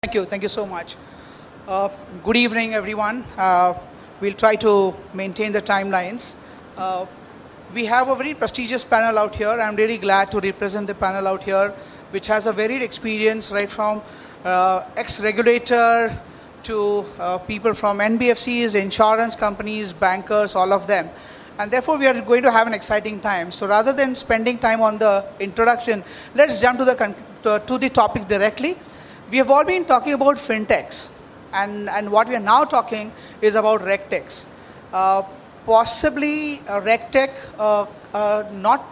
Thank you so much. Good evening, everyone. We'll try to maintain the timelines. Uh, we have a very prestigious panel out here. I'm really glad to represent the panel out here, which has a varied experience, right from ex-regulator to people from NBFCs, insurance companies, bankers, all of them. And therefore, we are going to have an exciting time. So rather than spending time on the introduction, let's jump to the topic directly. We have all been talking about fintechs, and what we are now talking is about regtechs. Possibly a regtech, not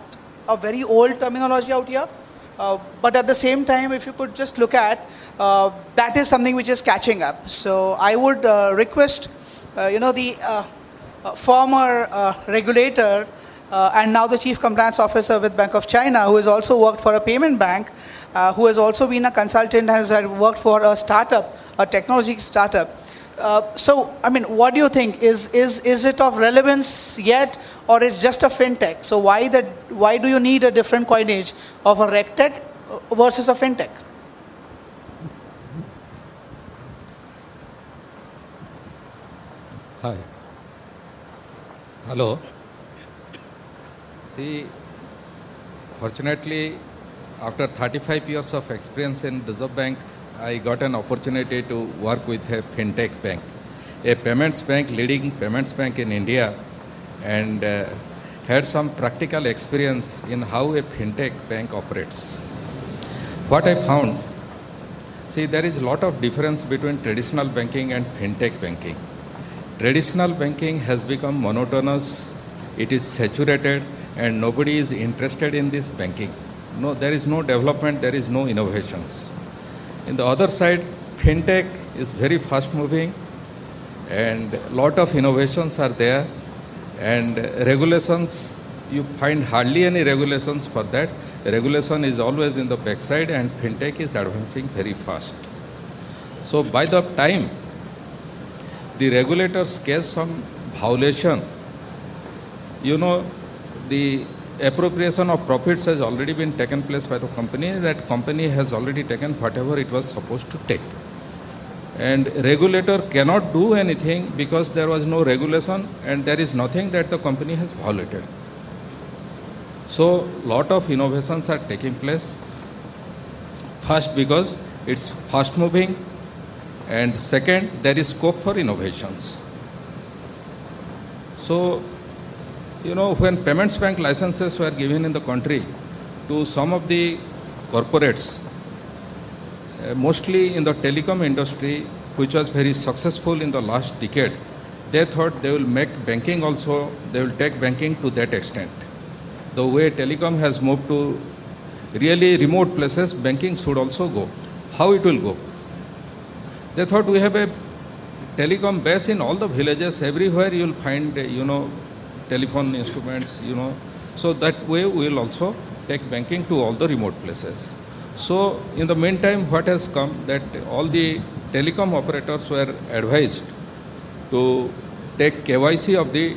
a very old terminology out here, but at the same time, if you could just look at, that is something which is catching up. So I would request, the former regulator and now the Chief Compliance Officer with Bank of China, who has also worked for a payment bank, who has also been a consultant and has worked for a startup, a technology startup. What do you think? Is it of relevance yet, or it's just a fintech? So why do you need a different coinage of a regtech versus a fintech? Hi. Hello. See, fortunately, after 35 years of experience in Reserve Bank, I got an opportunity to work with a fintech bank, a payments bank, leading payments bank in India, and had some practical experience in how a fintech bank operates. What I found, see, there is a lot of difference between traditional banking and fintech banking. Traditional banking has become monotonous, it is saturated, and nobody is interested in this banking. No, there is no development, there is no innovations. In the other side, fintech is very fast moving, and a lot of innovations are there, and regulations, you find hardly any regulations for that. Regulation is always in the backside, and fintech is advancing very fast. So by the time the regulators catch some violation, the appropriation of profits has already been taken place by the company. That company has already taken whatever it was supposed to take. And regulator cannot do anything because there was no regulation and there is nothing that the company has violated. So lot of innovations are taking place. First, because it's fast moving, and second, there is scope for innovations. So, when payments bank licenses were given in the country to some of the corporates, mostly in the telecom industry, which was very successful in the last decade, they thought they will make banking also, they will take banking to that extent. The way telecom has moved to really remote places, banking should also go. How it will go? They thought we have a telecom base in all the villages, everywhere you will find, telephone instruments, So that way we will also take banking to all the remote places. So in the meantime, what has come that all the telecom operators were advised to take KYC of the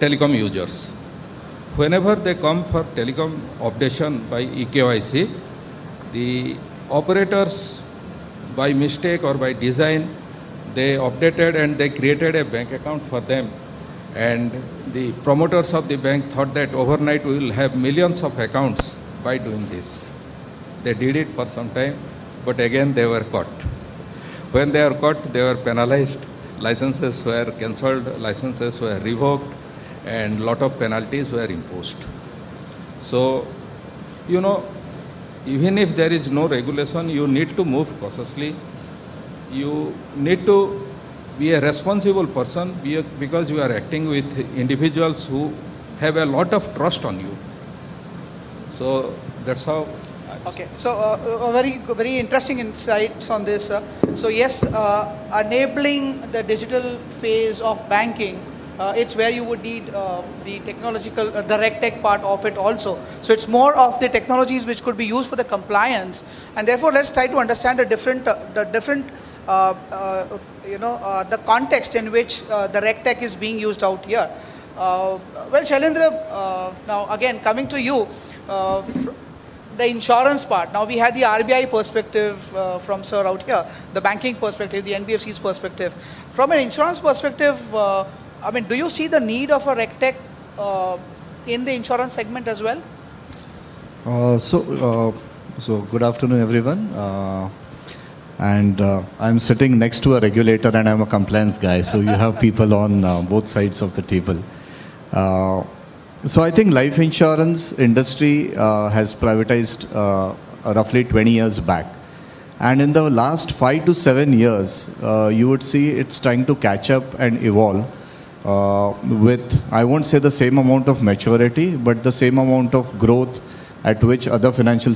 telecom users. Whenever they come for telecom updation by eKYC, the operators by mistake or by design, they updated and they created a bank account for them. And the promoters of the bank thought that overnight we will have millions of accounts by doing this. They did it for some time, but again they were caught. When they were caught, they were penalized. Licenses were cancelled, licenses were revoked, and a lot of penalties were imposed. So, even if there is no regulation, you need to move cautiously. You need to be a responsible person because you are acting with individuals who have a lot of trust on you. So that's how. Okay, so a very interesting insights on this. So yes, enabling the digital phase of banking, it's where you would need the technological, the regtech part of it also. So it's more of the technologies which could be used for the compliance, and therefore let's try to understand the context in which the regtech is being used out here. Well, Shailendra, now again coming to you, the insurance part. Now we had the RBI perspective from Sir out here, the banking perspective, the NBFC's perspective. From an insurance perspective, I mean, do you see the need of a RegTech in the insurance segment as well? So good afternoon, everyone. I'm sitting next to a regulator, and I'm a compliance guy. So you have people on both sides of the table. So I think life insurance industry has privatized roughly 20 years back. And in the last 5 to 7 years, you would see it's trying to catch up and evolve with, I won't say the same amount of maturity, but the same amount of growth at which other financial